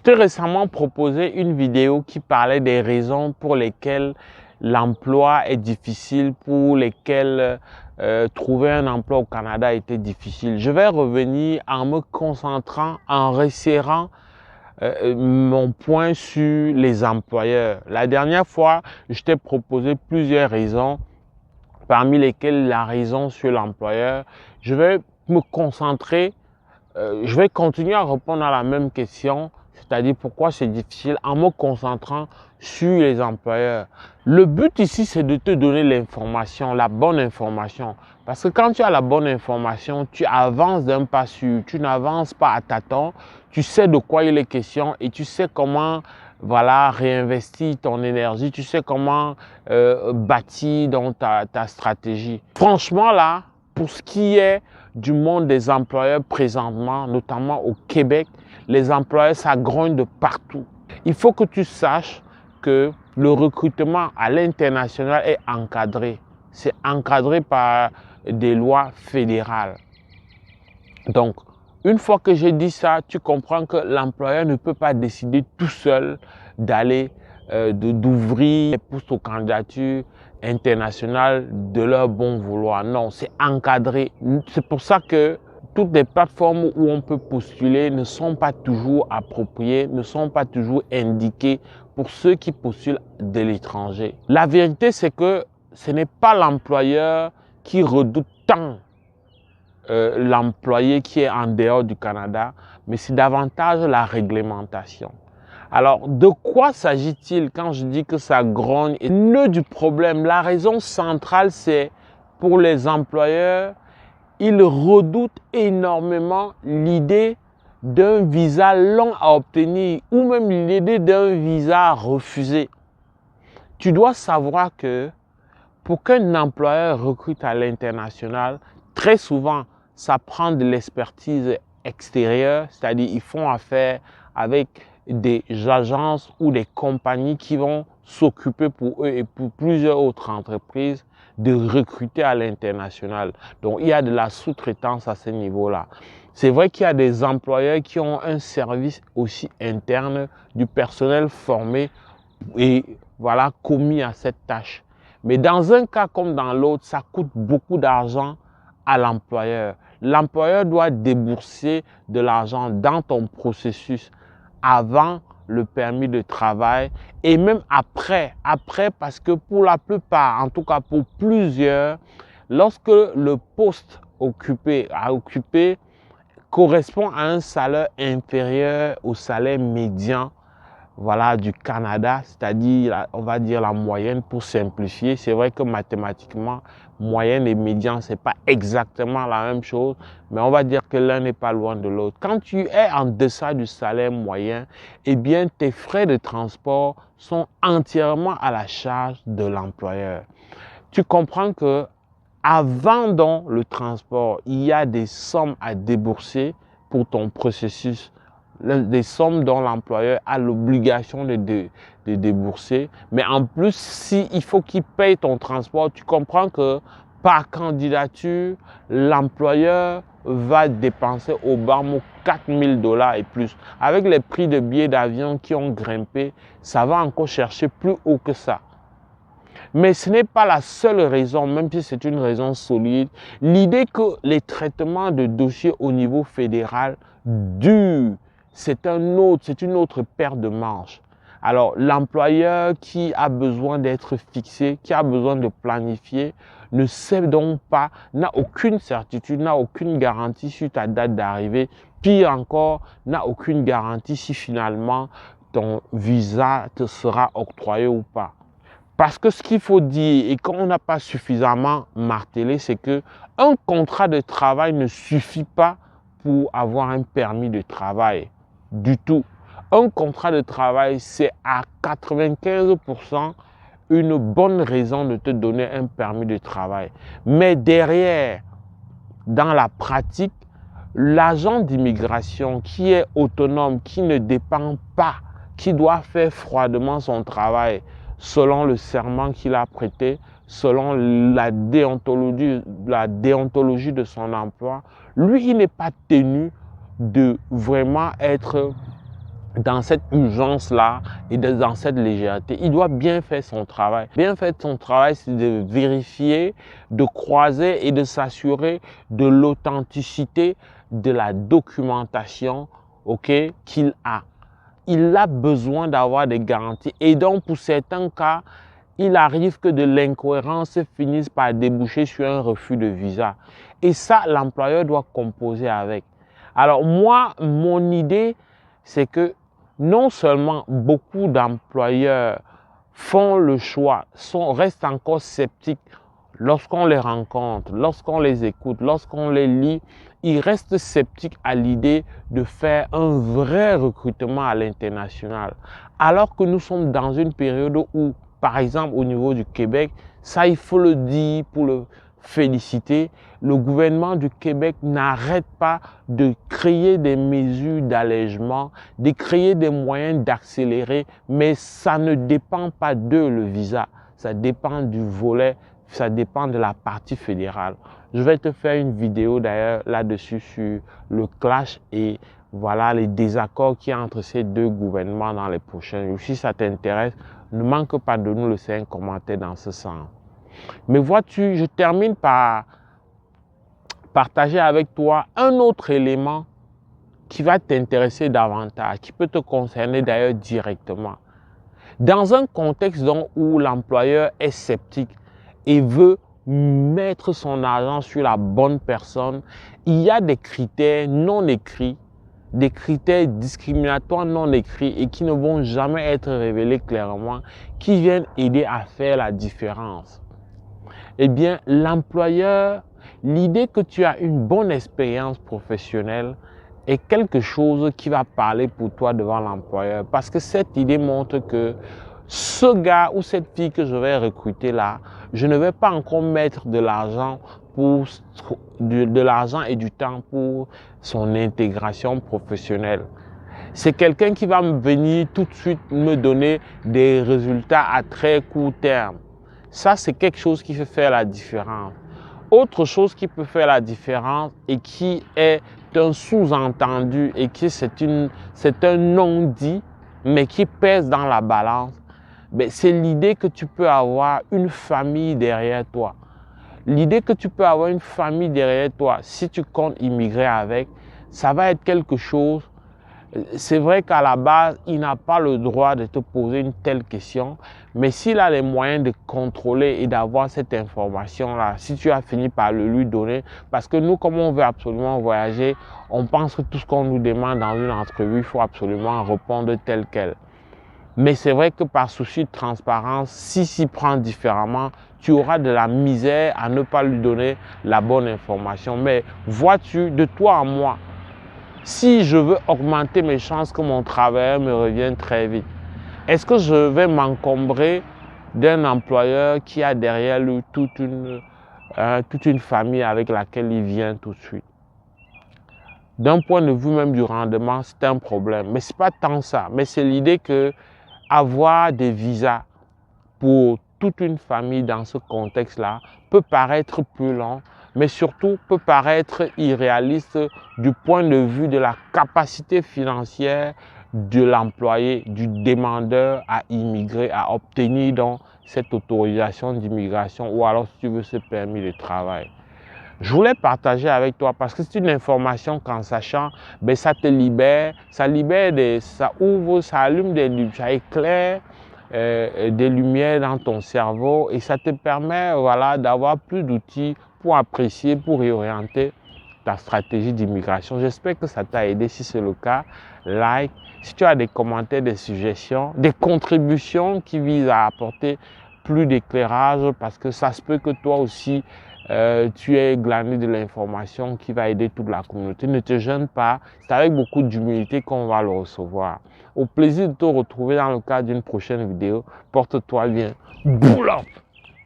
t'ai récemment proposé une vidéo qui parlait des raisons pour lesquelles l'emploi est difficile, pour lesquelles trouver un emploi au Canada était difficile. Je vais revenir en me concentrant, en resserrant mon point sur les employeurs. La dernière fois, je t'ai proposé plusieurs raisons, parmi lesquelles la raison sur l'employeur. Je vais me concentrer, je vais continuer à répondre à la même question, c'est-à-dire pourquoi c'est difficile, en me concentrant sur les employeurs. Le but ici, c'est de te donner l'information, la bonne information. Parce que quand tu as la bonne information, tu avances d'un pas sûr, tu n'avances pas à tâtons, tu sais de quoi il est question et tu sais comment réinvestir ton énergie, tu sais comment bâtir dans ta stratégie. Franchement là, pour ce qui est du monde des employeurs présentement, notamment au Québec, les employeurs, ça grogne de partout. Il faut que tu saches que le recrutement à l'international est encadré. C'est encadré par des lois fédérales. Donc, une fois que j'ai dit ça, tu comprends que l'employeur ne peut pas décider tout seul d'aller, d'ouvrir les postes aux candidatures internationales de leur bon vouloir. Non, c'est encadré. C'est pour ça que toutes les plateformes où on peut postuler ne sont pas toujours appropriées, ne sont pas toujours indiquées pour ceux qui postulent de l'étranger. La vérité, c'est que ce n'est pas l'employeur qui redoute tant l'employé qui est en dehors du Canada, mais c'est davantage la réglementation. Alors, de quoi s'agit-il quand je dis que ça grogne? Et le nœud du problème, la raison centrale, c'est pour les employeurs, ils redoutent énormément l'idée d'un visa long à obtenir ou même l'idée d'un visa refusé. Tu dois savoir que pour qu'un employeur recrute à l'international, très souvent, ça prend de l'expertise extérieure, c'est-à-dire ils font affaire avec des agences ou des compagnies qui vont s'occuper pour eux et pour plusieurs autres entreprises de recruter à l'international. Donc, il y a de la sous-traitance à ce niveau-là. C'est vrai qu'il y a des employeurs qui ont un service aussi interne du personnel formé et commis à cette tâche. Mais dans un cas comme dans l'autre, ça coûte beaucoup d'argent à l'employeur. L'employeur doit débourser de l'argent dans ton processus avant le permis de travail et même après parce que pour la plupart, en tout cas pour plusieurs, lorsque le poste à occuper correspond à un salaire inférieur au salaire médian du Canada, c'est-à-dire, on va dire la moyenne pour simplifier. C'est vrai que mathématiquement, moyenne et médian, c'est pas exactement la même chose, mais on va dire que l'un n'est pas loin de l'autre. Quand tu es en deçà du salaire moyen, eh bien, tes frais de transport sont entièrement à la charge de l'employeur. Tu comprends que avant donc le transport, il y a des sommes à débourser pour ton processus, des sommes dont l'employeur a l'obligation de débourser. Mais en plus, il faut qu'il paye ton transport, tu comprends que par candidature, l'employeur va dépenser au bas mot 4 000 $ et plus. Avec les prix de billets d'avion qui ont grimpé, ça va encore chercher plus haut que ça. Mais ce n'est pas la seule raison, même si c'est une raison solide. L'idée que les traitements de dossiers au niveau fédéral durent, c'est une autre paire de manches. Alors, l'employeur qui a besoin d'être fixé, qui a besoin de planifier, ne sait donc pas, n'a aucune certitude, n'a aucune garantie sur ta date d'arrivée. Pire encore, n'a aucune garantie si finalement ton visa te sera octroyé ou pas. Parce que ce qu'il faut dire, et qu'on n'a pas suffisamment martelé, c'est qu'un contrat de travail ne suffit pas pour avoir un permis de travail du tout. Un contrat de travail, c'est à 95% une bonne raison de te donner un permis de travail. Mais derrière, dans la pratique, l'agent d'immigration qui est autonome, qui ne dépend pas, qui doit faire froidement son travail selon le serment qu'il a prêté, selon la déontologie de son emploi, lui, il n'est pas tenu de vraiment être dans cette urgence-là et dans cette légèreté. Il doit bien faire son travail. Bien faire son travail, c'est de vérifier, de croiser et de s'assurer de l'authenticité de la documentation, qu'il a. Il a besoin d'avoir des garanties. Et donc, pour certains cas, il arrive que de l'incohérence finisse par déboucher sur un refus de visa. Et ça, l'employeur doit composer avec. Alors moi, mon idée, c'est que non seulement beaucoup d'employeurs font le choix, restent encore sceptiques lorsqu'on les rencontre, lorsqu'on les écoute, lorsqu'on les lit, ils restent sceptiques à l'idée de faire un vrai recrutement à l'international. Alors que nous sommes dans une période où, par exemple au niveau du Québec, ça il faut le dire pour le féliciter, le gouvernement du Québec n'arrête pas de créer des mesures d'allègement, de créer des moyens d'accélérer, mais ça ne dépend pas d'eux le visa, ça dépend du volet, ça dépend de la partie fédérale. Je vais te faire une vidéo d'ailleurs là-dessus sur le clash et voilà les désaccords qu'il y a entre ces deux gouvernements dans les prochains jours. Si ça t'intéresse, ne manque pas de nous laisser un commentaire dans ce sens. Mais vois-tu, je termine par partager avec toi un autre élément qui va t'intéresser davantage, qui peut te concerner d'ailleurs directement. Dans un contexte donc où l'employeur est sceptique et veut mettre son argent sur la bonne personne, il y a des critères non écrits, des critères discriminatoires non écrits et qui ne vont jamais être révélés clairement, qui viennent aider à faire la différence. Eh bien, l'employeur, l'idée que tu as une bonne expérience professionnelle est quelque chose qui va parler pour toi devant l'employeur. Parce que cette idée montre que ce gars ou cette fille que je vais recruter là, je ne vais pas encore mettre de l'argent et du temps pour son intégration professionnelle. C'est quelqu'un qui va venir tout de suite me donner des résultats à très court terme. Ça, c'est quelque chose qui fait faire la différence. Autre chose qui peut faire la différence et qui est un sous-entendu et qui c'est un non-dit, mais qui pèse dans la balance, c'est l'idée que tu peux avoir une famille derrière toi. L'idée que tu peux avoir une famille derrière toi, si tu comptes immigrer avec, ça va être quelque chose. C'est vrai qu'à la base, il n'a pas le droit de te poser une telle question, mais s'il a les moyens de contrôler et d'avoir cette information-là, si tu as fini par le lui donner, parce que nous, comme on veut absolument voyager, on pense que tout ce qu'on nous demande dans une entrevue, il faut absolument répondre tel quel. Mais c'est vrai que par souci de transparence, s'il prend différemment, tu auras de la misère à ne pas lui donner la bonne information. Mais vois-tu, de toi à moi, si je veux augmenter mes chances que mon travailleur me revienne très vite, est-ce que je vais m'encombrer d'un employeur qui a derrière lui toute une famille avec laquelle il vient tout de suite? D'un point de vue même du rendement, c'est un problème. Mais ce n'est pas tant ça. Mais c'est l'idée que avoir des visas pour toute une famille dans ce contexte-là peut paraître plus long, mais surtout peut paraître irréaliste du point de vue de la capacité financière de l'employé, du demandeur à immigrer, à obtenir donc cette autorisation d'immigration ou alors si tu veux ce permis de travail. Je voulais partager avec toi parce que c'est une information qu'en sachant, ça te libère, ça ouvre, ça allume ça éclaire des lumières dans ton cerveau et ça te permet d'avoir plus d'outils pour apprécier, pour réorienter ta stratégie d'immigration. J'espère que ça t'a aidé. Si c'est le cas, like. Si tu as des commentaires, des suggestions, des contributions qui visent à apporter plus d'éclairage parce que ça se peut que toi aussi, tu es glané de l'information qui va aider toute la communauté. Ne te gêne pas, c'est avec beaucoup d'humilité qu'on va le recevoir. Au plaisir de te retrouver dans le cadre d'une prochaine vidéo. Porte-toi bien. Boulot!